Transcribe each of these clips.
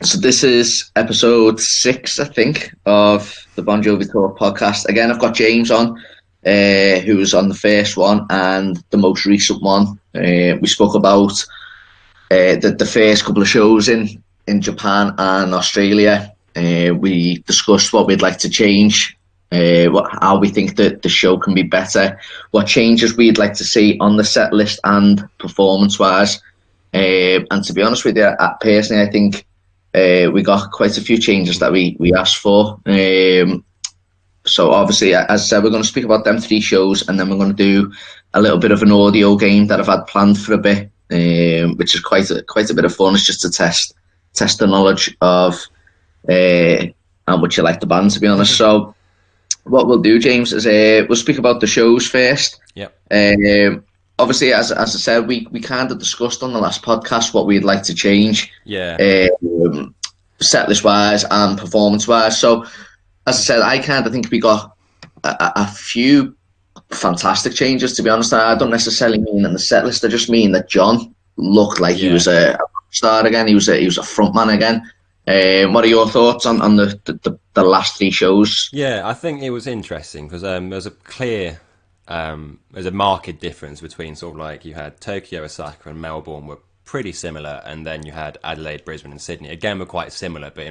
So this is episode 6, I think, of the Bon Jovi Tour podcast. Again, I've got James on, who was on the first one and the most recent one. We spoke about the first couple of shows in Japan and Australia. We discussed what we'd like to change, how we think that the show can be better, what changes we'd like to see on the set list and performance-wise. And to be honest with you, personally, I think we got quite a few changes that we asked for. So obviously, as I said, we're going to speak about them 3 shows, and then we're going to do a little bit of an audio game that I've had planned for a bit, which is quite a bit of fun. It's just to test the knowledge of how much you like the band, to be honest. So what we'll do, James, is we'll speak about the shows first. Yep. Obviously, as I said, we kind of discussed on the last podcast what we'd like to change, Yeah. set list wise and performance wise. So, as I said, I kind of think we got a few fantastic changes. To be honest, I don't necessarily mean in the set list. I just mean that John looked like he was a rock star again. He was a front man again. What are your thoughts on the last 3 shows? Yeah, I think it was interesting because there's a clear, there's a marked difference between sort of like you had Tokyo, Osaka, and Melbourne were pretty similar, and then you had Adelaide, Brisbane, and Sydney. Again, were quite similar, but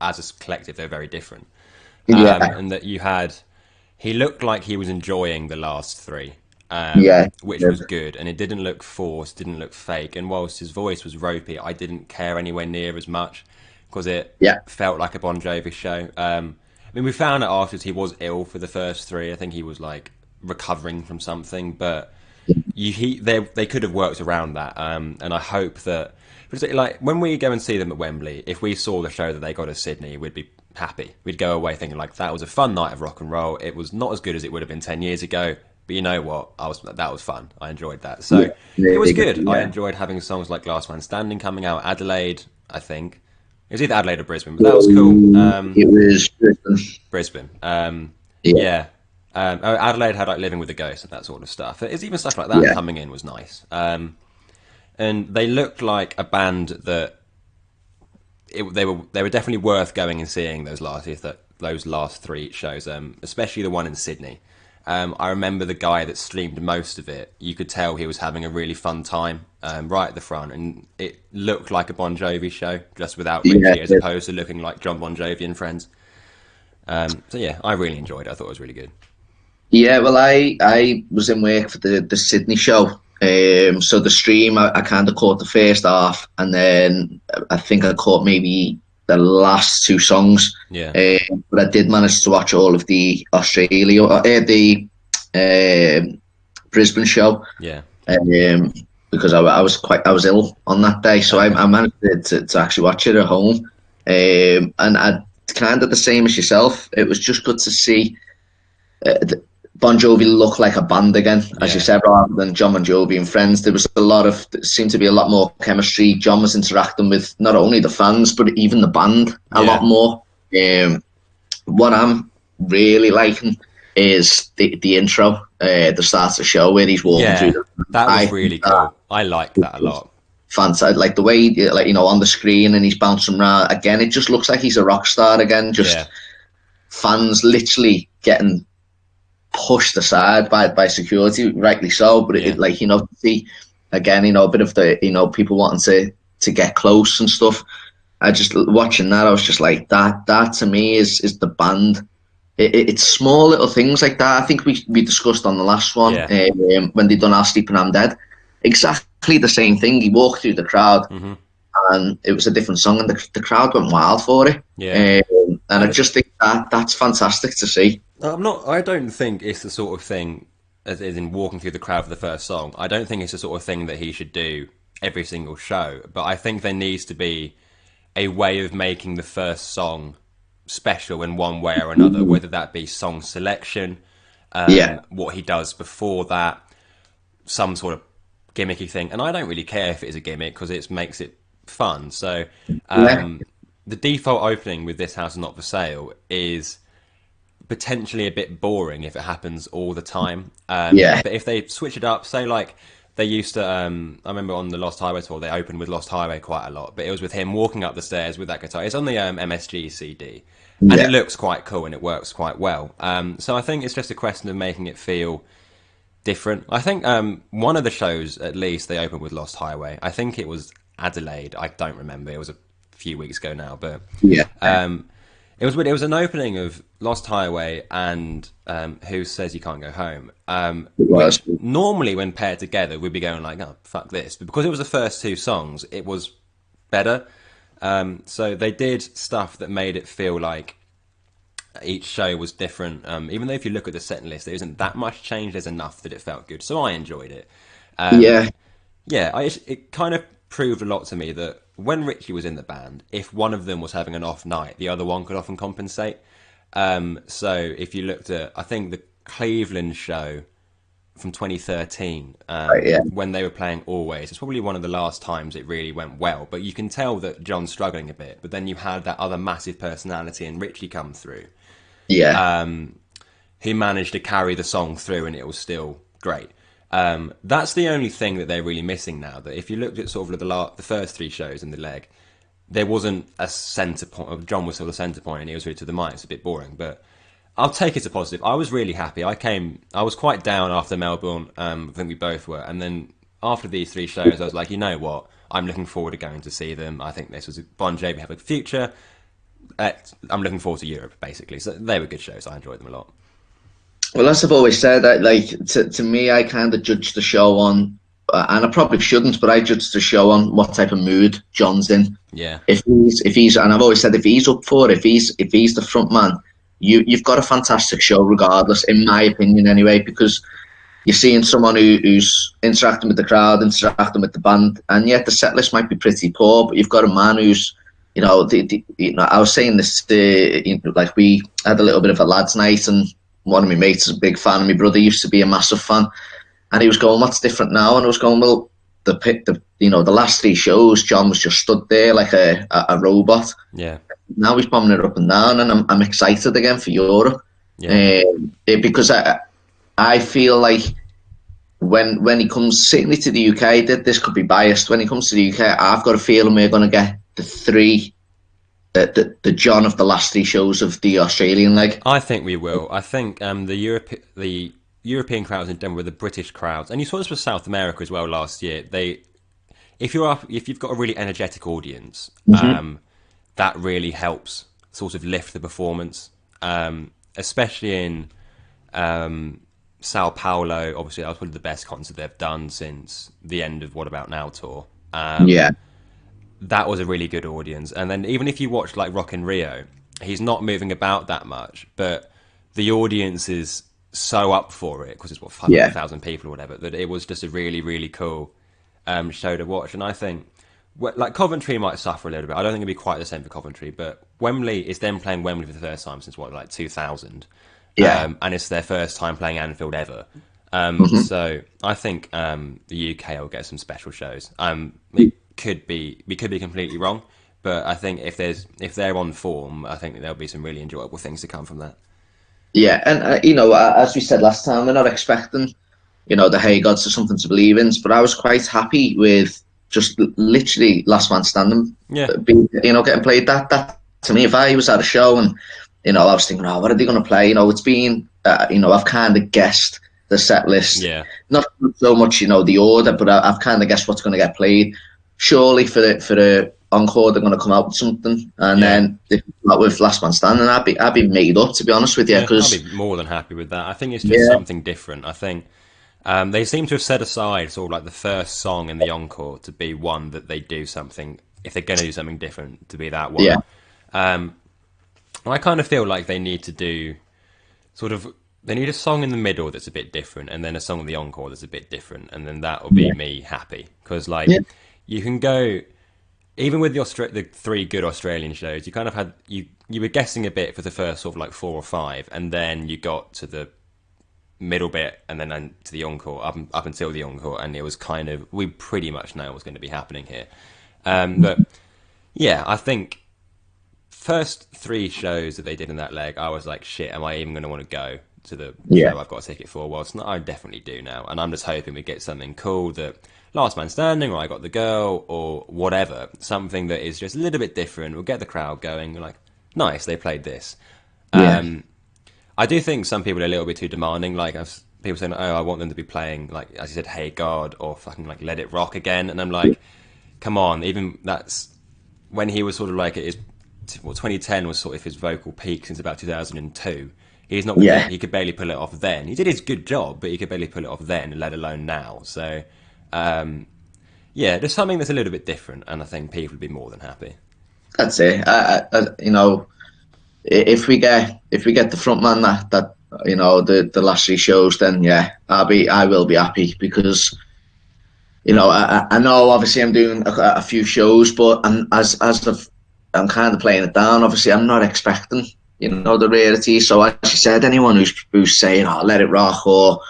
as a collective, they're very different. Yeah, And that you had, he looked like he was enjoying the last 3, yeah, which was good, and it didn't look forced, didn't look fake. And whilst his voice was ropey, I didn't care anywhere near as much because it yeah, felt like a Bon Jovi show. I mean, we found out afterwards he was ill for the first 3. I think he was like recovering from something, but they could have worked around that. And I hope that, because like when we go and see them at Wembley, if we saw the show that they got at Sydney, we'd be happy. We'd go away thinking like that was a fun night of rock and roll. It was not as good as it would have been 10 years ago, but you know what? That was fun. I enjoyed that. So it was good. I enjoyed having songs like Last Man Standing coming out. Adelaide, I think. It was either Adelaide or Brisbane, but that was cool. It was Brisbane. Brisbane. Yeah, Yeah. Adelaide had like Living with the Ghost and that sort of stuff. It's even stuff like that yeah, coming in was nice. And they looked like a band that they were definitely worth going and seeing those last 3 shows, especially the one in Sydney. I remember the guy that streamed most of it. You could tell he was having a really fun time right at the front, and it looked like a Bon Jovi show, just without yeah. Richie, as opposed to looking like John Bon Jovi and Friends. So yeah, I really enjoyed it. I thought it was really good. Yeah, well, I was in work for the Sydney show. So the stream, I kind of caught the first half, and then I think I caught maybe the last 2 songs. Yeah, But I did manage to watch all of the the Brisbane show, yeah, because I was ill on that day, so okay, I managed to actually watch it at home. And I kind of the same as yourself. It was just good to see Bon Jovi look like a band again, as you yeah, said, rather than John Bon Jovi and friends. There seemed to be a lot more chemistry. John was interacting with not only the fans, but even the band a lot yeah, more. What I'm really liking is the intro, the start of the show where he's walking through yeah. the. That I was think really cool. I liked that a lot. fantastic, like the way, like on the screen and he's bouncing around again. It just looks like he's a rock star again. Just Yeah, fans literally getting pushed aside by security, rightly so. But yeah, it like see again, a bit of the people wanting to get close and stuff. I just watching that, I was just like that to me is the band. It's small little things like that. I think we discussed on the last one, yeah. when they done I'll Sleep and I'm Dead. Exactly the same thing. He walked through the crowd Hmm. and it was a different song, and the crowd went wild for it. Yeah. And I And just think that's fantastic to see. I don't think it's the sort of thing, as in walking through the crowd for the first song. I don't think it's the sort of thing that he should do every single show. But I think there needs to be a way of making the first song special in one way or another, whether that be song selection, Yeah, what he does before that, some sort of gimmicky thing. And I don't really care if it is a gimmick because it makes it fun. So yeah, the default opening with This House Is Not For Sale is potentially a bit boring if it happens all the time. yeah, But if they switch it up, say like they used to. I remember on the Lost Highway tour, they opened with Lost Highway quite a lot, but it was with him walking up the stairs with that guitar. It's on the MSG CD, and it Yeah, looks quite cool and it works quite well. So I think it's just a question of making it feel different. I think one of the shows, at least, they opened with Lost Highway. I think it was Adelaide. I don't remember. It was a few weeks ago now, but yeah, um, it was weird. It was an opening of Lost Highway and Who Says You Can't Go Home, it was. which normally when paired together we'd be going like, oh fuck this, but because it was the first two songs, it was better. So they did stuff that made it feel like each show was different. Even though if you look at the set list, there isn't that much change. There's enough that it felt good, so I enjoyed it. Yeah, Yeah, it kind of proved a lot to me that when Richie was in the band, if one of them was having an off night, the other one could often compensate. So if you looked at, I think the Cleveland show from 2013, right, yeah, when they were playing Always, it's probably one of the last times it really went well. But you can tell that John's struggling a bit. But then you had that other massive personality in Richie come through, yeah, he managed to carry the song through, and it was still great. That's the only thing that they're really missing now. That if you looked at sort of the first three shows in the leg, there wasn't a centre point. John was still the centre point, and he was really to the mic. It's a bit boring, but I'll take it as a positive. I was really happy. I was quite down after Melbourne. I think we both were, and then after these three shows, I was like, you know what? I'm looking forward to going to see them. I think this was a Bon Jovi have a future. I'm looking forward to Europe, basically. So they were good shows. I enjoyed them a lot. well, as I've always said, like to me, I kind of judge the show on, and I probably shouldn't, but I judge the show on what type of mood John's in. Yeah, If he's, and I've always said if he's up for it, if he's the front man, you've got a fantastic show regardless, in my opinion, anyway, because you're seeing someone who's interacting with the crowd, interacting with the band, and yet the set list might be pretty poor, but you've got a man who's, I was saying this, like we had a little bit of a lads' night, and one of my mates is a big fan, and my brother used to be a massive fan, and he was going, "What's different now?" And I was going, "Well, the last three shows, John was just stood there like a robot. yeah, Now he's bombing it up and down, and I'm excited again for Europe, yeah. because I feel like when he comes, certainly to the UK, this could be biased. When he comes to the UK, I've got a feeling we're going to get the John of the last three shows of the Australian leg. I think we will. I think the European crowds in Denver, with the British crowds, and you saw this with South America as well last year. If you've got a really energetic audience, that really helps sort of lift the performance, especially in Sao Paulo. Obviously, that was probably the best concert they've done since the end of What About Now tour. Yeah, That was a really good audience. And then even if you watch like Rock in Rio, he's not moving about that much, but the audience is so up for it because it's what yeah, 500,000 people or whatever, that it was just a really really cool show to watch. And I think like Coventry might suffer a little bit. I don't think it'll be quite the same for Coventry, but Wembley is them playing Wembley for the first time since what, like 2000, yeah. and it's their first time playing Anfield ever. So I think the UK will get some special shows. We could be completely wrong, but I think if they're on form, I think there'll be some really enjoyable things to come from that. Yeah, and as we said last time, we're not expecting, the Hey Gods are something to believe in, but I was quite happy with just literally Last Man Standing, Yeah, getting played. That to me, if I was at a show and I was thinking, oh, what are they going to play? It's been, I've kind of guessed the set list, yeah, not so much, the order, but I've kind of guessed what's going to get played. Surely for the encore, they're going to come out with something, and yeah. then if not with Last Man Standing, I'd be made up, to be honest with you, Yeah, I'll because be more than happy with that. I think it's just yeah, something different. I think they seem to have set aside sort of like the first song in the encore to be one that they do something, if they're going to do something different, to be that one. yeah, I kind of feel like they need to do sort of, they need a song in the middle that's a bit different, and then a song in the encore that's a bit different, and then that will be yeah, me happy. Because like yeah, you can go, even with the three good Australian shows, you kind of had you were guessing a bit for the first sort of like four or five, and then you got to the middle bit, and then to the encore, up until the encore, and it was kind of, we pretty much know what's going to be happening here. But yeah, I think first three shows that they did in that leg, I was like, shit, am I even going to want to go? to the Yeah. show I've got a ticket for. Well, it's not, I definitely do now, and I'm just hoping we get something cool that Last Man Standing, or I Got the Girl, or whatever, something that is just a little bit different. We'll get the crowd going. Like, nice, they played this. Yeah. I do think some people are a little bit too demanding. Like, people saying, "Oh, I want them to be playing like, as you said, Hey God, or fucking like Let It Rock again," and I'm like, come on, even that's when he was sort of like at his, well, 2010 was sort of his vocal peak since about 2002. He's not gonna, Yeah. he could barely pull it off then. He did his good job, but he could barely pull it off then, let alone now. So, yeah, there's something that's a little bit different, and I think people would be more than happy. That's it. If we get the front man that the last three shows, then yeah, I will be happy because I know obviously I'm doing a few shows, but I'm kind of playing it down. Obviously, I'm not expecting the rarity. So as you said, anyone who's saying, "Oh, Let It Rock," or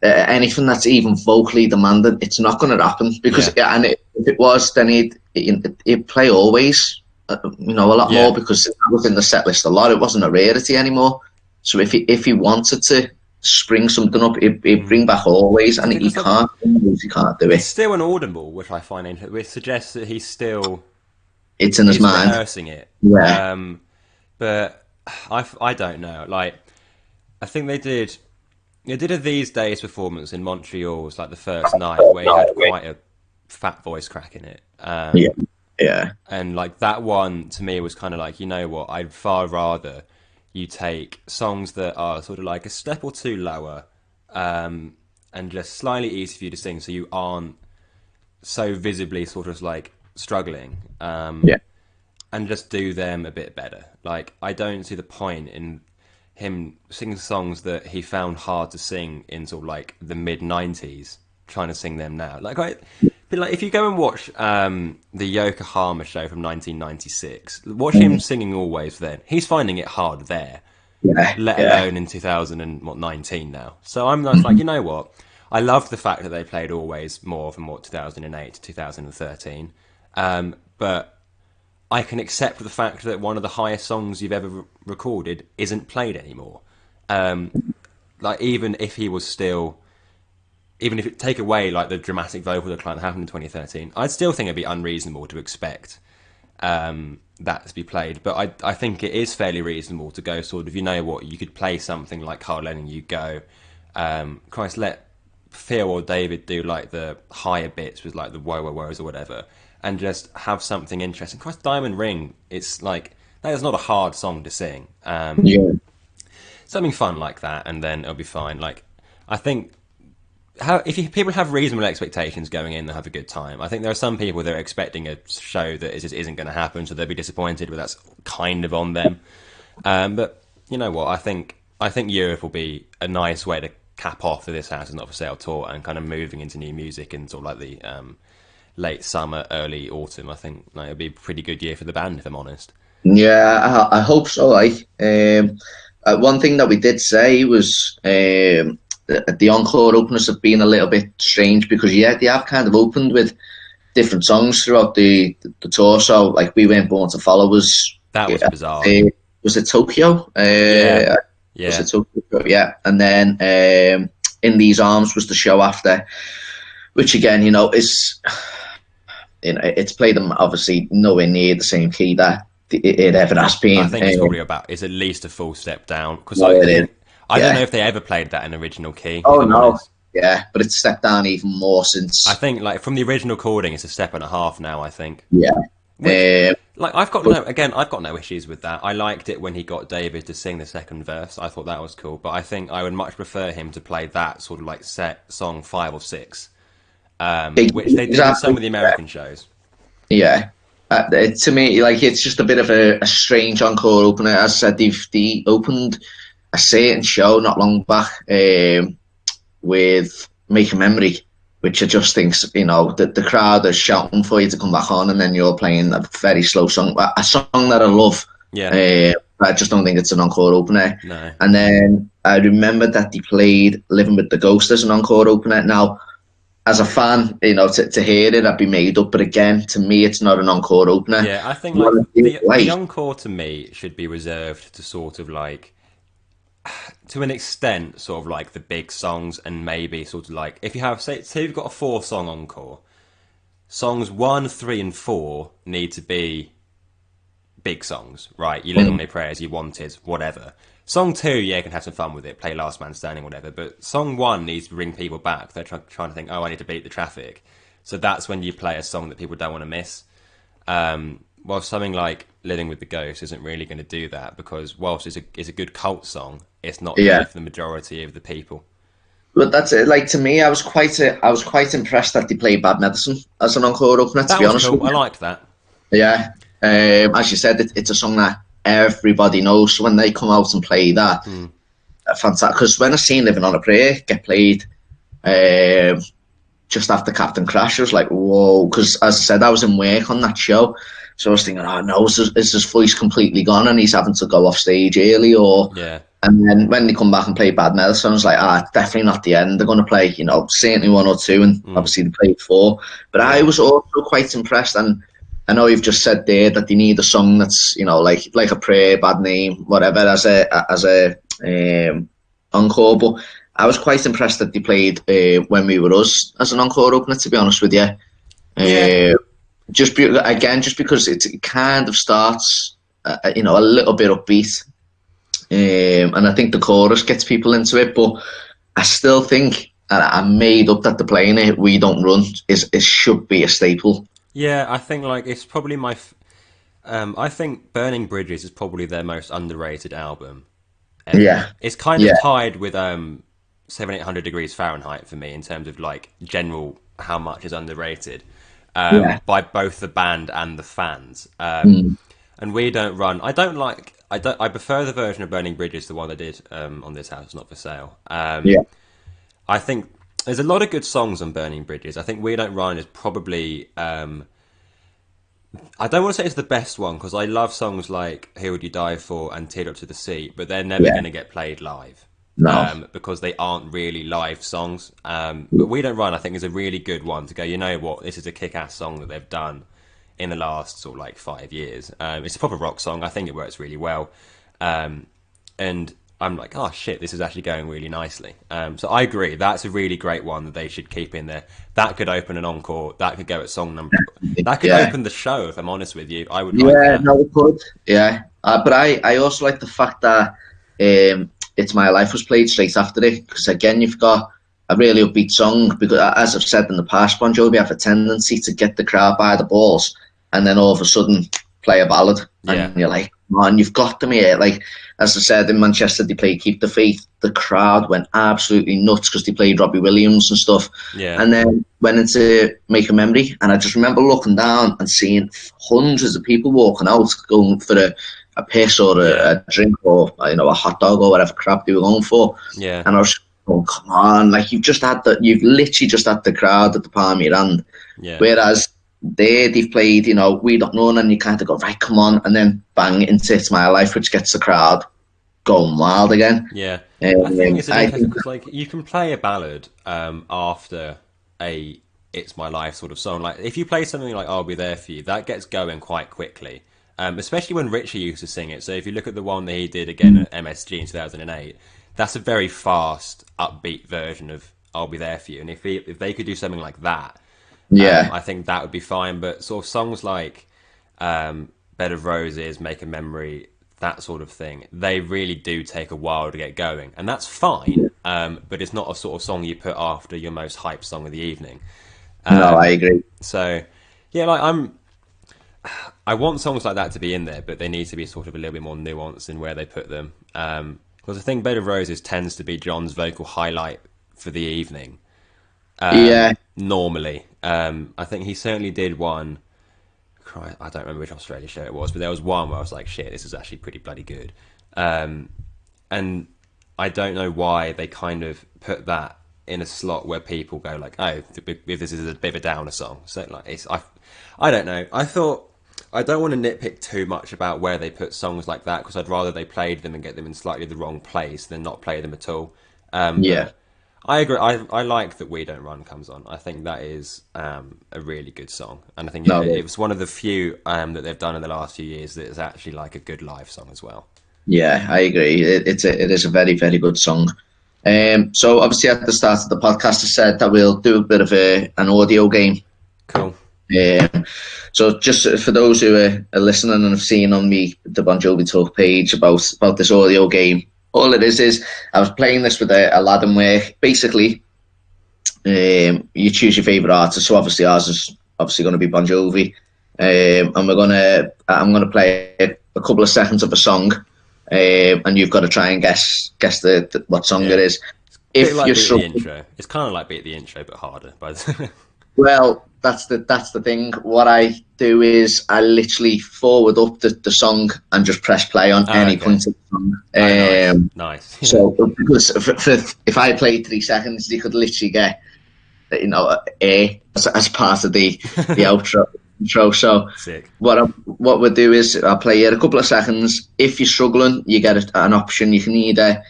anything that's even vocally demanded, it's not going to happen because Yeah, if it was, then he'd play Always, a lot more yeah. because that was in the set list a lot. It wasn't a rarity anymore. So if he wanted to spring something up, he'd bring back Always, and he Because like, can't. He can't do it's it. still an audible, which I find interesting, which suggests that he's still It's in his is mind. rehearsing it. Yeah, But I don't know. Like, I think they did a These Days performance in Montreal. It was like the first night where he had quite a fat voice crack in it. yeah, yeah, And like that one to me was kind of like, you know what? I'd far rather you take songs that are sort of like a step or two lower, and just slightly easier for you to sing, so you aren't so visibly sort of like struggling. yeah, And just do them a bit better. Like, I don't see the point in him singing songs that he found hard to sing in sort of like the mid '90s, trying to sing them now. But like if you go and watch the Yokohama show from 1996, watch him singing Always. Then he's finding it hard there, yeah, let yeah, alone in 2019 now. So I'm just like, you know what? I love the fact that they played Always more from 2008 to 2013, but I can accept the fact that one of the highest songs you've ever recorded isn't played anymore. Like even if it take away like the dramatic vocal decline that happened in 2013, I'd still think it'd be unreasonable to expect that to be played. But I think it is fairly reasonable to go sort of, you know what, you could play something like Carl letting you go. Christ, let Phil or David do like the higher bits with like the whoa whoa whoas or whatever, and just have something interesting. Christ, Diamond Ring, it's like that is not a hard song to sing. yeah. Something fun like that, and then it'll be fine. Like, I think people have reasonable expectations going in, they'll have a good time. I think there are some people that are expecting a show that just isn't going to happen, so they'll be disappointed, but that's kind of on them. But you know what? I think Europe will be a nice way to cap off the This House Is Not For Sale tour and kind of moving into new music and sort of like the late summer, early autumn. I think like, it'll be a pretty good year for the band, if I'm honest. Yeah, I hope so. One thing that we did say was the encore openers have been a little bit strange because yeah, they have kind of opened with different songs throughout the tour. So like we weren't born to follow That was bizarre. was it Tokyo? Yeah, Was yeah. it Tokyo? Yeah, and then In These Arms was the show after, which again, is it's played them obviously nowhere near the same key that it ever has I been. think it's at least a full step down because No, I it is. think I don't Yeah. know if they ever played that in original key. If Oh I'm no. honest, Yeah, but it's stepped down even more I since. think like from the original recording, it's a step and a half now. I think. Yeah. Which, Um, like, but I've got no issues with that. I liked it when he got David to sing the second verse. I thought that was cool. But I think I would much prefer him to play that sort of like set song 5 or 6, which they did in some exactly. of the American shows. Yeah. To me, like it's just a bit of a strange encore opener. As I said, they opened a certain show not long back with Make a Memory, which I just think, the crowd are shouting for you to come back on, and then you're playing a very slow song, a song that I love. Yeah, I just don't think it's an encore opener. no. And then I remember that they played Living with the Ghost as an encore opener. Now, as a fan, to hear it, I'd be made up. But again, to me, it's not an encore opener. Yeah, I think You like want to do it the right. encore to me should be reserved to sort of like to an extent, sort of like the big songs, and maybe sort of like if you have say you've got a 4 song encore, songs 1, 3, and 4 need to be big songs, right? You live on Mm. my prayers, you wanted, whatever. Song 2, yeah, can have some fun with it, play Last Man Standing, whatever. But song 1 needs to bring people back. They're trying to think, oh, I need to beat the traffic. So that's when you play a song that people don't want to miss. While something like Living with the Ghost isn't really going to do that because whilst it's a good cult song, it's not going to Yeah. lift the majority of the people. But that's it. Like to me, I was quite impressed that they played Bad Medicine as an encore opener. To That be was honest with cool. I you, liked that. yeah. As you said, it's a song that everybody knows. So when they come out and play that, Mm. fantastic. Because when I seen Living on a Prayer get played, um, just after Captain Crash, I was like, whoa. Because as I said, I was in work on that show, so I was thinking, oh no, is his voice completely gone and he's having to go off stage early, or? Yeah. And then when they come back and play Bad Medicine, I was like, it's definitely not the end. They're going to play, certainly one or two, and Mm. obviously they played four. But I Yeah. was also quite impressed, and I know you've just said there that they need a song that's, like a prayer, bad name, whatever, as a encore. But I was quite impressed that they played When We Were Us as an encore opener. To be honest with you, Yeah. just because it kind of starts, a little bit upbeat. And I think the chorus gets people into it, but I still think, and I made up that the playing it, We Don't Run, is should be a staple. Yeah. I think like it's probably I think Burning Bridges is probably their most underrated album ever. Yeah, It's kind of yeah, tied with 700-800 degrees Fahrenheit for me in terms of like general how much is underrated yeah. by both the band and the fans. Mm, And We Don't Run. I don't like. I don't. I prefer the version of Burning Bridges, the one they did on This House Not for Sale. yeah, I think there's a lot of good songs on Burning Bridges. I think We Don't Run is probably. I don't want to say it's the best one because I love songs like Who Would You Die For and Teardrop to the Sea, but they're never yeah. going to get played live No, because they aren't really live songs. But We Don't Run, I think, is a really good one to go, you know what, this is a kick-ass song that they've done in the last sort of like 5 years. It's a proper rock song. I think it works really well. And I'm like, oh shit, this is actually going really nicely. So I agree. That's a really great one that they should keep in there. That could open an encore. That could go at song number. That could yeah, open the show. If I'm honest with you, I would like yeah. that. No, it could. Yeah, but I also like the fact that It's My Life was played straight after it, because again, you've got a really upbeat song. Because as I've said in the past, Bon Jovi have a tendency to get the crowd by the balls, and then all of a sudden play a ballad, Yeah, and you're like, man, you've got them here. Like as I said, in Manchester, they played Keep the Faith. The crowd went absolutely nuts because they played Robbie Williams and stuff. yeah, And then went into Make a Memory, and I just remember looking down and seeing hundreds of people walking out, going for a piss or yeah, a drink, or a hot dog or whatever crap they were going for. yeah, And I was going, come on, like you've literally just had the crowd at the palm of your hand. yeah. Whereas they've played, We Don't Know, and you kind of go, right, come on, and then bang into It's My Life, which gets the crowd going wild again. Yeah, I think it's an I interesting think, because like you can play a ballad after a "It's My Life" sort of song. Like if you play something like "I'll Be There for You," that gets going quite quickly. Especially when Richie used to sing it. So if you look at the one that he did again at MSG in 2008, that's a very fast, upbeat version of "I'll Be There for You." And if they could do something like that, yeah, I think that would be fine. But sort of songs like Bed of Roses, Make a Memory, that sort of thing, they really do take a while to get going, and that's fine. But it's not a sort of song you put after your most hyped song of the evening. no, I agree. So, yeah, like I want songs like that to be in there, but they need to be sort of a little bit more nuanced in where they put them. Because I think Bed of Roses tends to be John's vocal highlight for the evening. Yeah, Normally, I think he certainly did one. I don't remember which Australia show it was, but there was one where I was like, "Shit, this is actually pretty bloody good," and I don't know why they kind of put that in a slot where people go like, "Oh, if this is a bit of a downer song," so like I don't know. I thought I don't want to nitpick too much about where they put songs like that because I'd rather they played them and get them in slightly the wrong place than not play them at all. yeah. But I agree. I like that We Don't Run comes on. I think that is a really good song, and I think No, it was one of the few that they've done in the last few years that is actually like a good live song as well. Yeah, I agree. It is a very, very good song. So obviously at the start of the podcast, I said that we'll do a bit of an audio game. Cool. So just for those who are listening and have seen on the Bon Jovi Talk page about this audio game, all it is I was playing this with a lad in work. Basically, you choose your favourite artist. So obviously ours is obviously going to be Bon Jovi, and I'm gonna play a couple of seconds of a song, and you've got to try and guess what song it is. Bit like Beat the Intro. It's kind of like Beat the Intro, but harder. Well, that's the thing. What I do is I literally forward up the song and just press play on any point of the song. Nice. So because if I played 3 seconds, you could literally get as part of the outro. So sick. What we'll do is I'll play it a couple of seconds. If you're struggling, you get an option. You can either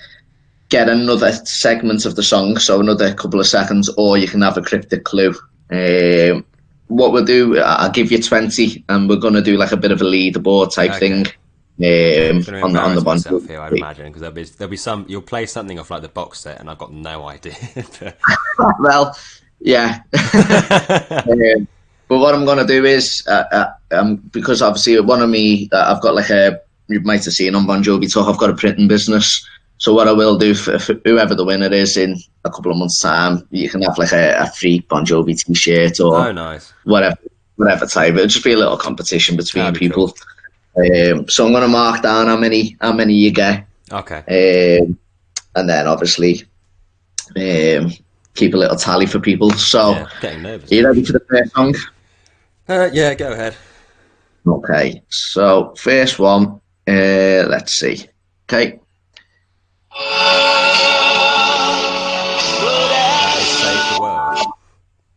get another segment of the song, so another couple of seconds, or you can have a cryptic clue. What we'll do, I'll give you 20, and we're going to do like a bit of a leaderboard type thing. On the Bon Jovi here, I imagine, because there'll be some. You'll play something off like the box set, and I've got no idea. Well, yeah. But what I'm going to do is, because obviously one of me, I've got you might have seen on Bon Jovi Talk, I've got a printing business. So what I will do for whoever the winner is in a couple of months' time, you can have like a free Bon Jovi T-shirt or nice. whatever type. It'll just be a little competition between people. Cool. So I'm going to mark down how many you get. Okay. And then obviously keep a little tally for people. So getting nervous. Are you ready for the first song? Yeah, go ahead. Okay. So first one. Let's see. Okay.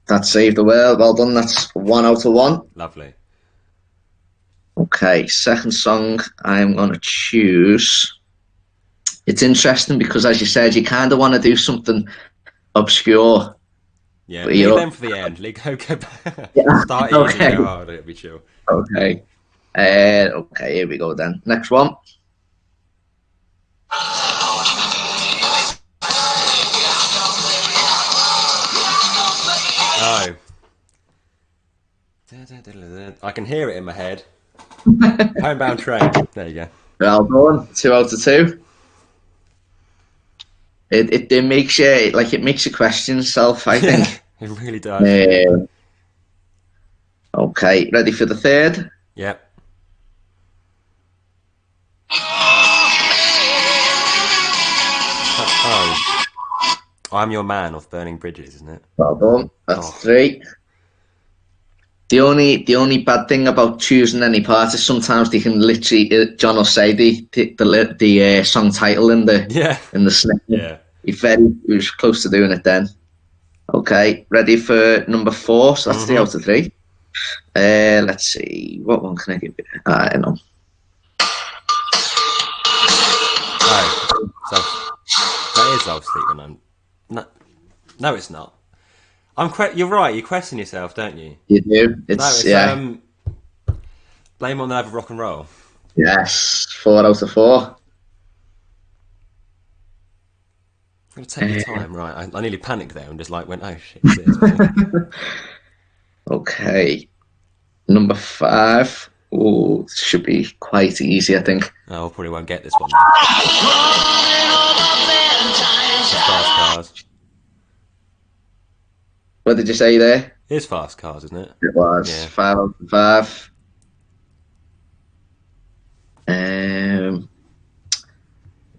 That saved the world. Well done. That's 1 out of 1. Lovely. Okay, second song I'm going to choose. It's interesting because, as you said, you kind of want to do something obscure. Yeah, leave them for the end. Go back. Yeah. Start easy and go harder. It'll be chill. Okay. Okay, here we go then. Next one. Oh. I can hear it in my head. Homebound Train. There you go. Well done. 2 out of 2. It makes you it makes you question yourself, I think. It really does. Okay, ready for the third? Yep. Oh. I'm Your Man off Burning Bridges, isn't it? Well done. That's 3. The only bad thing about choosing any part is sometimes they can literally, John will say the song title in the snippet. Yeah. He was close to doing it then. Okay, ready for number 4? So that's 3 out of 3. Let's see, what one can I give you? I don't know. Oh, so that is I'll Sleep When I'm. No, it's not. You're right. You question yourself, don't you? You do. It's Blame on the Love of Rock and Roll. Yes, 4 out of 4. I'm gonna take your time, right? I nearly panicked there and just went, oh shit. Okay, number 5. Oh, should be quite easy, I think. Oh, we probably won't get this one. Fast Cars. What did you say there? It's Fast Cars, isn't it? It was. Yeah. 5 out of 5.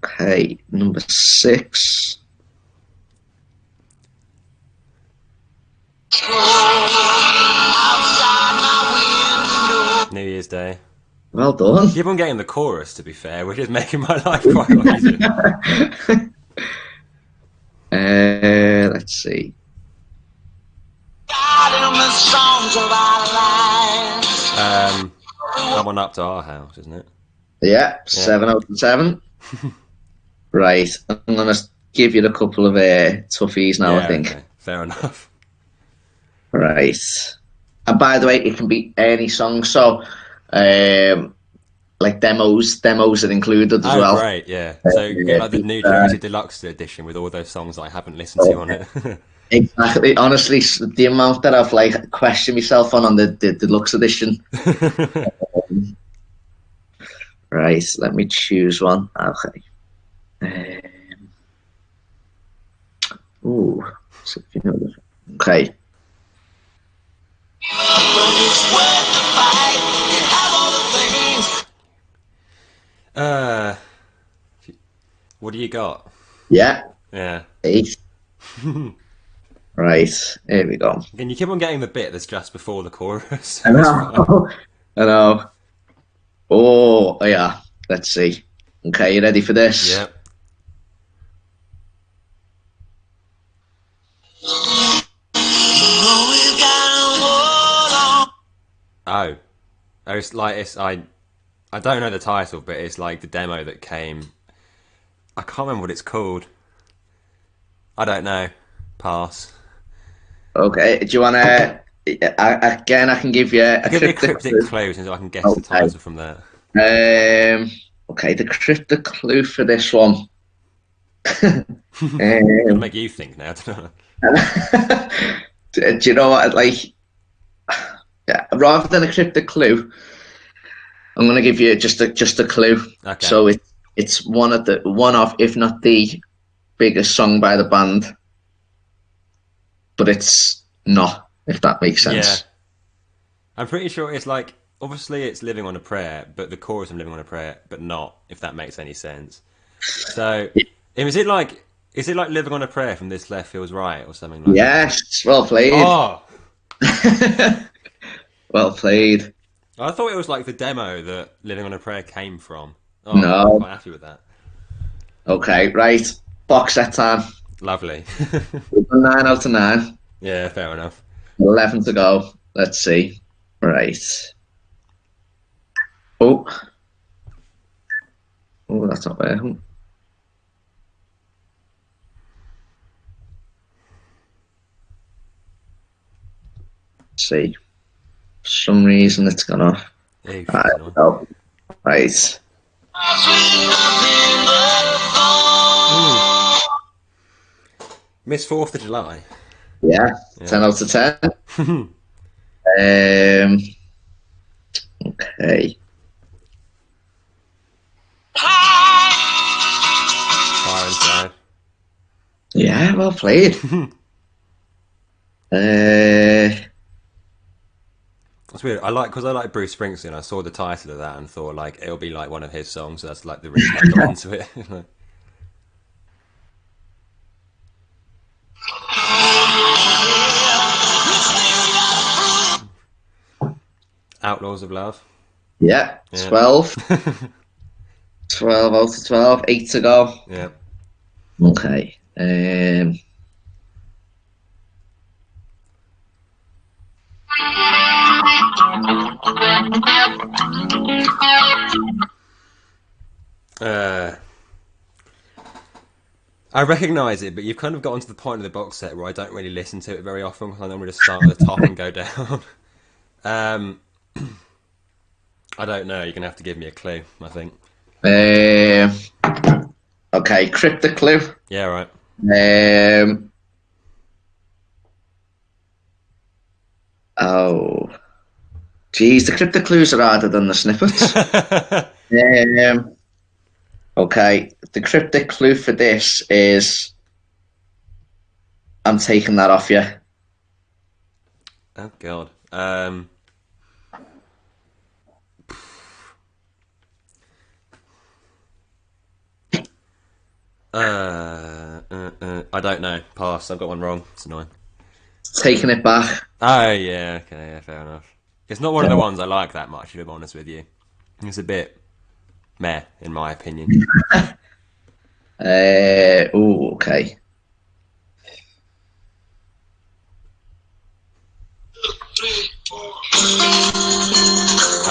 Okay, number 6. New Year's Day. Well done. Keep on getting the chorus, to be fair, which is making my life quite a lot easier. Let's see. That one Up to Our House, isn't it? Yeah, 7 out of 7. Right, I'm going to give you a couple of toughies now, I think. Okay. Fair enough. Right. And by the way, it can be any song. So, like demos are included as Oh, well. great, yeah. So you get like the New Jersey Deluxe edition with all those songs that I haven't listened to on it. Exactly. Honestly, the amount that I've like questioned myself on the deluxe edition. Um, right, let me choose one. Okay. Ooh, so if you know this. Okay. uh, what do you got? Yeah. Yeah. 8. Right. Here we go. Can you keep on getting the bit that's just before the chorus? I That's fine. know. I know. Oh, yeah. Let's see. Okay, you ready for this? Yep. Oh. Oh, it's like I don't know the title, but it's like the demo that came. I can't remember what it's called. I don't know. Pass. Okay. Do you want to? Again, I can give you a Give me a cryptic cryptic clue. clue so I can guess the Okay. title from there. Okay, the cryptic clue for this one. Gonna um, make you think now. do you know what? Like, yeah, rather than a cryptic clue, I'm going to give you just a clue. Okay. So it's one of, if not the biggest song by the band, but it's not. If that makes Yeah. sense. I'm pretty sure it's like obviously it's living on a prayer, but the chorus of living on a prayer, but not if that makes any sense. So is it like living on a prayer from this left feels right or something like that? Yes, well played. Oh, Well played. I thought it was like the demo that living on a prayer came from. Oh, I'm No. quite happy with that. Okay, right. Box set time. Lovely. We've done 9 out of 9. Yeah, fair enough. 11 to go. Let's see. Right. Oh, oh, that's not bad. Let's see. For some reason it's gone off. Ew, Right. that's annoying. Oh, right. Miss 4th of July. Yeah. Yeah. 10 out of 10. Okay. Fire inside. Yeah, well played. Uh, That's weird. I like Bruce Springsteen. I saw the title of that and thought like it'll be like one of his songs. So that's like the reason I got into it. Outlaws of Love. yeah. Yeah. 12. 12 out of 12. 8 to go. Yeah. Okay. Uh, I recognise it, but you've kind of gotten to the point of the box set where I don't really listen to it very often. I normally just start at the top and go down. um, I don't know. You're gonna have to give me a clue. I think. Okay. Cryptic clue. Yeah. Right. Um, oh, geez, the cryptic clues are harder than the snippets. Okay, the cryptic clue for this is I'm taking that off you. Oh God. I don't know. Pass. I've got one wrong. It's annoying. Taking it back. Oh yeah. Okay. Yeah. Fair enough. It's not one of the ones I like that much. If I'm honest with you, it's a bit meh in my opinion. Oh, okay.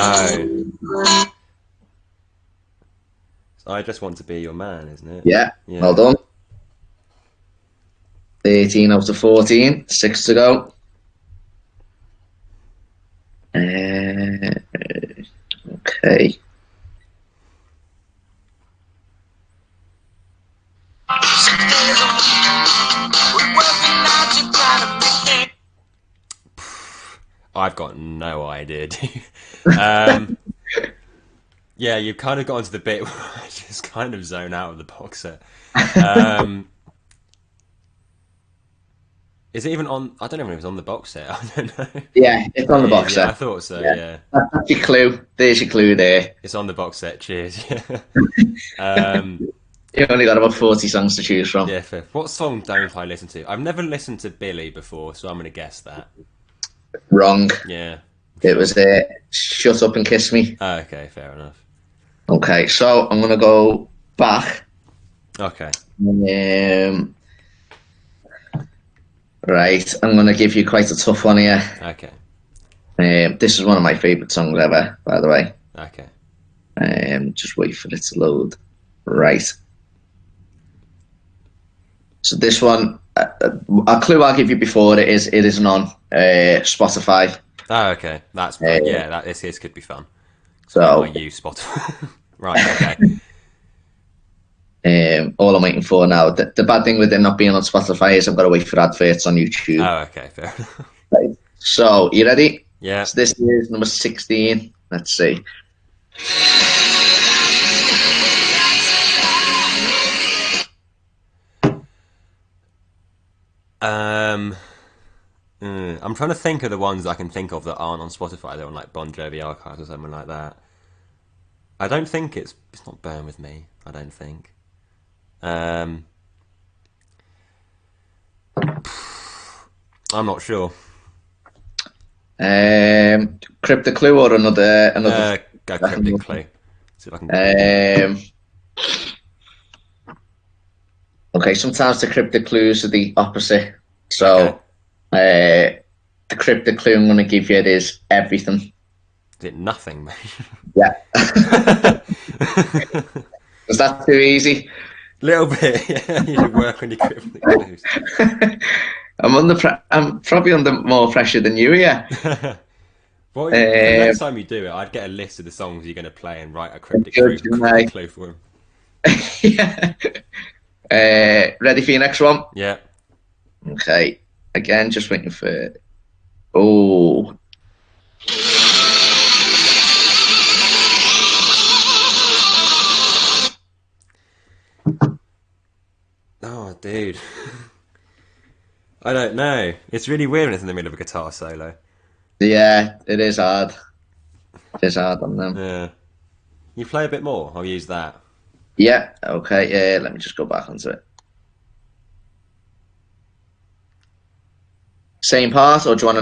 Oh. I just want to be your man, isn't it? Yeah, well Yeah. done. 13 out of 14. 6 to go. Okay. no idea. Yeah, you've kind of got into the bit where I just kind of zone out of the box set. Um, is it even on? I don't know if it was on the box set. I don't know. Yeah, it's on It the is. box Yeah, I set. thought so. Yeah, Yeah, that's your clue. There's your clue there. it's on the box set. Cheers. Yeah. You only got about 40 songs to choose from. Yeah. Fair. What song don't I listen to? I've never listened to Billy before, so I'm gonna guess that. Wrong. Yeah. I'm It sure. was Shut Up and Kiss Me. Oh, okay. Fair enough. Okay, so I'm gonna go back. Okay. Right, I'm gonna give you quite a tough one here. Okay. This is one of my favourite songs ever, by the way. Okay. Just wait for it to load. Right. So this one, a clue I'll give you before it isn't on Spotify. Oh, okay. That's Uh, yeah. This could be fun. So I so might use Spotify. Right. Okay. all I'm waiting for now. The bad thing with it not being on Spotify is I've got to wait for adverts on YouTube. Oh, okay. Fair enough. Right. So you ready? Yeah. So this is number 16. Let's see. I'm trying to think of the ones I can think of that aren't on Spotify. They're on like Bon Jovi archives or something like that. I don't think it's not Burn With Me. I don't think. Um, I'm not sure. Cryptic Clue or another. Go Cryptic Clue. See if I can. Okay, sometimes the cryptic clues are the opposite. Okay. So the cryptic clue I'm going to give you is everything. Is it Nothing, mate? Yeah. Was that too easy? Little bit. Yeah, you should work on your cryptic clues. I'm probably under more pressure than you here. Well, the next time you do it, I'd get a list of the songs you're going to play and write a cryptic clue for him. Yeah. Ready for your next one? Yeah. Okay. Again, just waiting for. Oh. Oh, dude. I don't know. It's really weird when it's in the middle of a guitar solo. Yeah, it is hard. It is hard on them. Yeah. You play a bit more. I'll use that. Yeah. Okay. Yeah. Let me just go back onto it. Same part, or do you want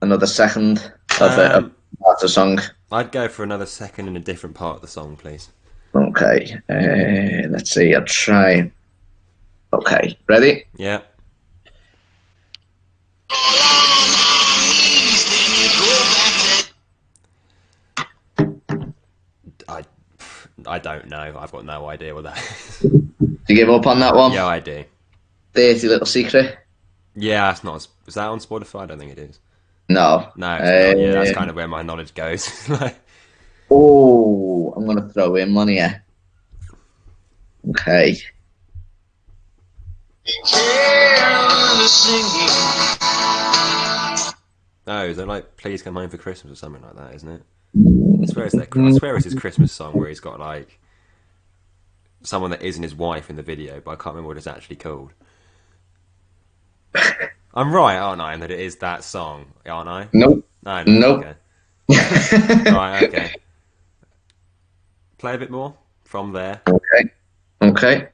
another second of a part of the song? I'd go for another second in a different part of the song, please. Okay. Let's see. I'll try. Okay. Ready? Yeah. I I don't know. I've got no idea what that is. Do you give up on that one? Yeah, I do. Dirty Little Secret? Yeah, that's not. Is that on Spotify? I don't think it is. No. No, it's not. Yeah, that's kind of where my knowledge goes. Like, Oh, I'm gonna throw in money here. Okay. oh, is it like "Please Come Home for Christmas" or something like that? Isn't it? I swear it's his Christmas song where he's got like someone that isn't his wife in the video, but I can't remember what it's actually called. I'm right, aren't I? And that it is that song, aren't I? Nope. No, Nope. okay. Right, okay. Play a bit more from there. Okay. Okay.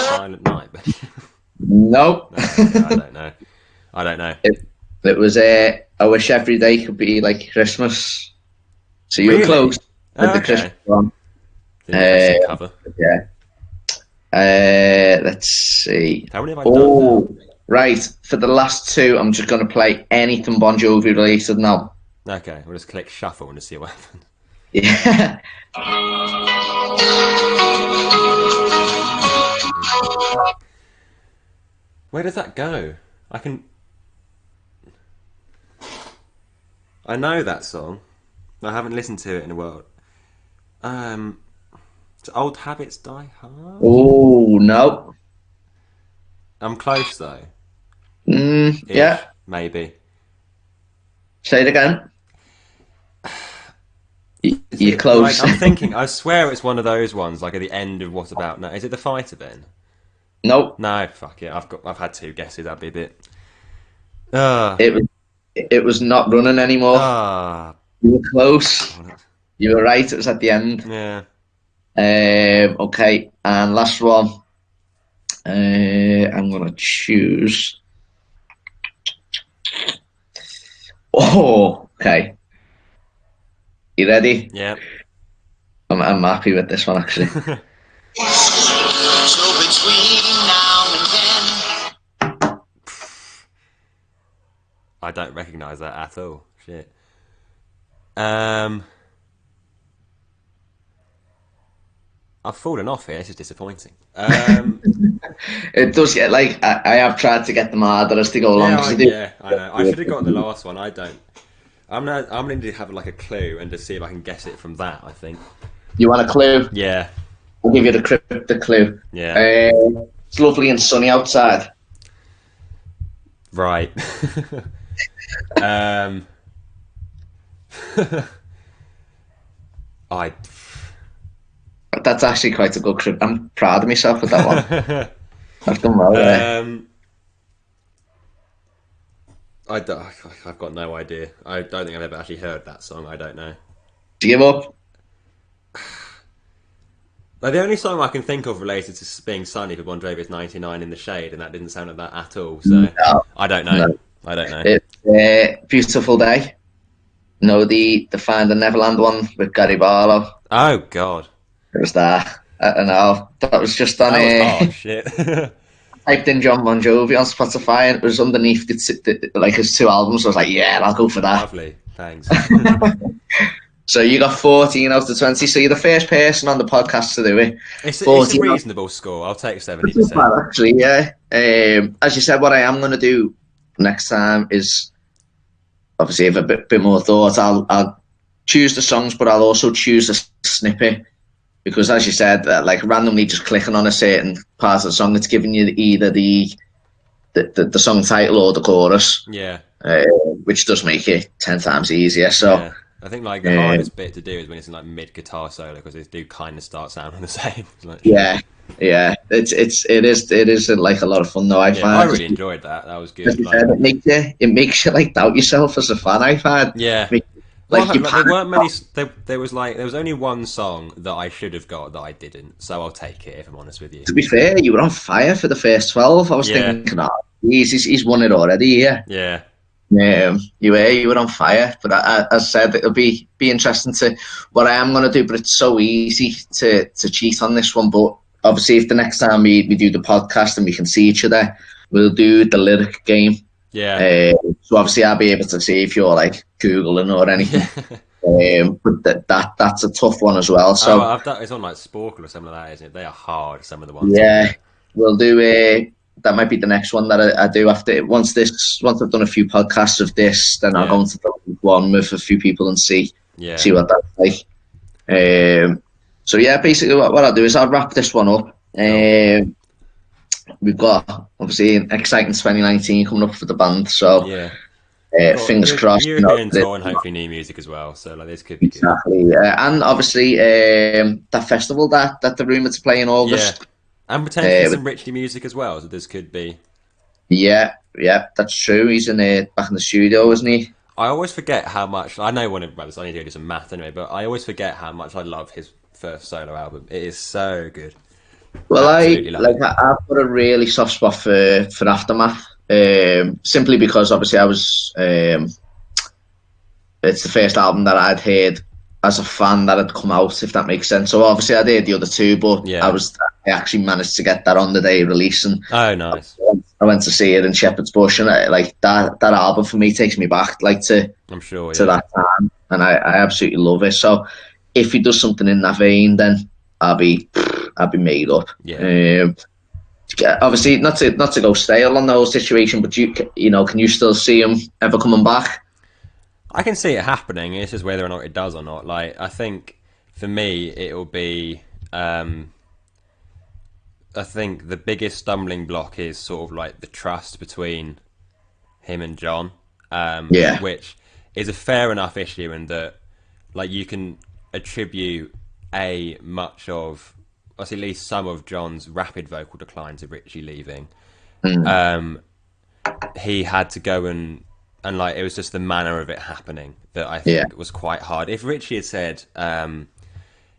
Silent Night. Nope. No, I don't know. I don't know. It was I wish every day could be like Christmas. So you were Really? close with the Okay. Christmas one. Interesting cover. Yeah. Let's see. How many have I done? Oh, right. For the last two, I'm just going to play anything Bon Jovi related now. Now? Okay, we'll just click shuffle and just see what happens. Yeah. Where does that go? I know that song. I haven't listened to it in a while. So Old Habits Die Hard? Oh, no. I'm close though. Yeah. ish, maybe. Say it again. Is You're it like close. I'm thinking? I swear it's one of those ones, like at the end of What About Now. Is it the fighter then? Nope. No, fuck it. I've had two guesses. That'd be a bit. Ah, It was it was not running anymore. ah, You were close. damn it. You were right. It was at the end. Yeah. Okay, and last one. I'm gonna choose. Oh, okay. You ready? Yeah. I'm happy with this one actually. So between now and then, I don't recognise that at all. Shit. Um, I've fallen off here. This is disappointing. It does get like I have tried to get them harder as they go along. Yeah, 'Cause they do. yeah, I know. I should have got the last one. I don't. I'm gonna need to have like a clue and to see if I can guess it from that. I think. You want a clue? Yeah, I'll give you the clue. yeah. It's lovely and sunny outside. Right. um, I. That's actually quite a good clue. I'm proud of myself with that one. I've done well there. I don't, I've got no idea. I don't think I've ever actually heard that song. I don't know. Do you give up? Like the only song I can think of related to being sunny for Bon Jovi is "99 in the Shade," and that didn't sound like that at all. So No, I don't know. no. I don't know. It's Beautiful Day. No, the Find the Neverland one with Gary Barlow. Oh God, It was that. I don't know. That was just on that was a. hard shit. Typed in John Bon Jovi on Spotify and it was underneath like his two albums. So I was like, yeah, I'll go for that. Lovely, thanks. So you got 14 out of 20. So you're the first person on the podcast to do it. It's a 14 reasonable score. I'll take It's not 70%. bad, actually, yeah. As you said, what I am going to do next time is obviously have a bit more thought. I'll choose the songs, but I'll also choose a snippet. Because as you said, like randomly just clicking on a certain part of the song, it's giving you either the song title or the chorus, Yeah, which does make it 10 times easier. So yeah. I think like the hardest bit to do is when it's in like mid guitar solo because they do kind of start sounding the same. It's like, yeah, it is like a lot of fun though. I yeah, find I really enjoyed that. That was as good. you Like, said, it makes you like doubt yourself as a fan. I find yeah. like you There weren't many. There was only one song that I should have got that I didn't. So I'll take it if I'm honest with you. To be fair, you were on fire for the first 12. I was Yeah. thinking, oh, he's won it already. Yeah. Yeah, You were on fire, but as I said, it'll be interesting to what I am going to do. But it's so easy to cheat on this one. But obviously, if the next time we do the podcast and we can see each other, we'll do the lyric game. yeah. So obviously, I'll be able to see if you're like googling or anything. But that's a tough one as well. So I've done, it's on like Sporkle or something like that, isn't it? They are hard. Some of the ones. yeah, we'll do that might be the next one that I do after once I've done a few podcasts of this, then I'll go into the one with a few people and see what that's like. So yeah, basically what I'll do is I'll wrap this one up. We've got obviously an exciting 2019 coming up for the band, so fingers crossed. European tour and hopefully new music as well. So like this could be exactly, good. And obviously that festival that the rumour to play in August. Yeah. And potentially some Richie music as well, so this could be. Yeah, that's true. He's back in the studio, isn't he? I always forget how much I know when it runs. I need to do some math anyway, but I always forget how much I love his first solo album. It is so good. Well, I've got a really soft spot for Aftermath, simply because obviously I was. It's the first album that I'd heard as a fan that had come out, if that makes sense. So obviously I did the other two, but I actually managed to get that on the day of release, and oh nice. I went to see it in Shepherd's Bush, and like that album for me takes me back like to that time, and I absolutely love it. So if he does something in that vein, then I'll be made up. Obviously not to go stale on the whole situation, but you know, can you still see him ever coming back? I can see it happening. It's just whether or not it does or not. Like I think for me, it will be. I think the biggest stumbling block is sort of like the trust between him and John, Yeah. which is a fair enough issue in that, like, you can attribute much of, or at least some of John's rapid vocal decline to Richie leaving. He had to go and like, it was just the manner of it happening that I Yeah. think was quite hard. If Richie had said,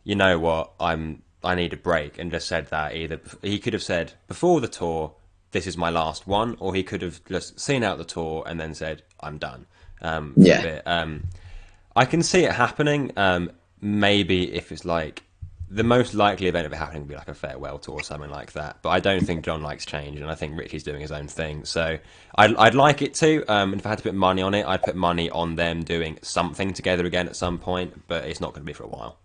you know what, I need a break, and just said that, either he could have said before the tour, this is my last one, or he could have just seen out the tour and then said, I'm done for Yeah. a bit. I can see it happening. Maybe if it's like, the most likely event of it happening would be like a farewell tour or something like that. But I don't think John likes change, and I think Richie's doing his own thing. So I'd like it to. If I had to put money on it, I'd put money on them doing something together again at some point. But it's not going to be for a while.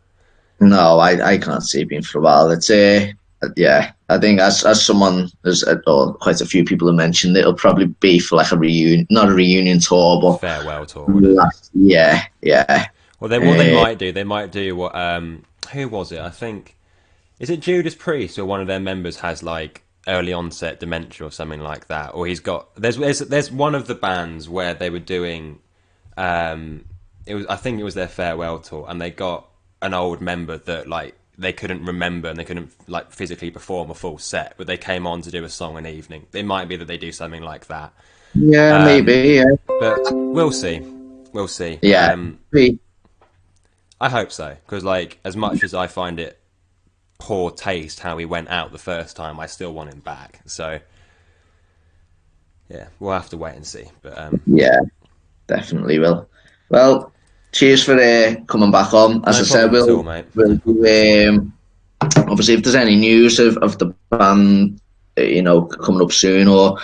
No, I can't see it being for a while. It's yeah. I think as someone, there's quite a few people have mentioned, it'll probably be for like a reunion, not a reunion tour, but Farewell tour. Wouldn't it? yeah, yeah. Well, what they might do, they might do what? Who was it? I think, is it Judas Priest, or one of their members has like early onset dementia or something like that, or he's got. There's one of the bands where they were doing. I think it was their farewell tour, and they got an old member that like they couldn't remember and they couldn't like physically perform a full set, but they came on to do a song an evening. It might be that they do something like that. Yeah, maybe. Yeah, But we'll see. We'll see. yeah. I hope so, because like, as much as I find it poor taste how he went out the first time, I still want him back. So yeah, we'll have to wait and see. But Yeah, definitely will. Well, cheers for coming back on. As no I said, problem at all, mate. we'll do, obviously, if there's any news of the band, coming up soon, or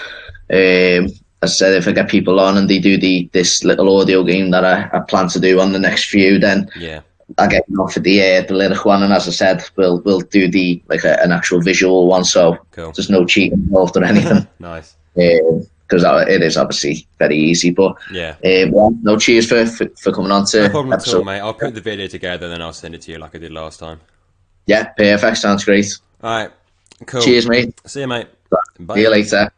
as I said, if I get people on and they do this little audio game that I plan to do on the next few, then Yeah, I'll get off for the lyric one. And as I said, we'll do the like an actual visual one, so cool. there's no cheating involved or anything. Nice. Because it is obviously very easy, but Yeah, well, no, cheers for coming on to no problem at all, episode. mate. I'll put the video together, then I'll send it to you like I did last time. Yeah, perfect. Sounds great. All right, cool. Cheers, mate. See you, mate. See you Bye. later.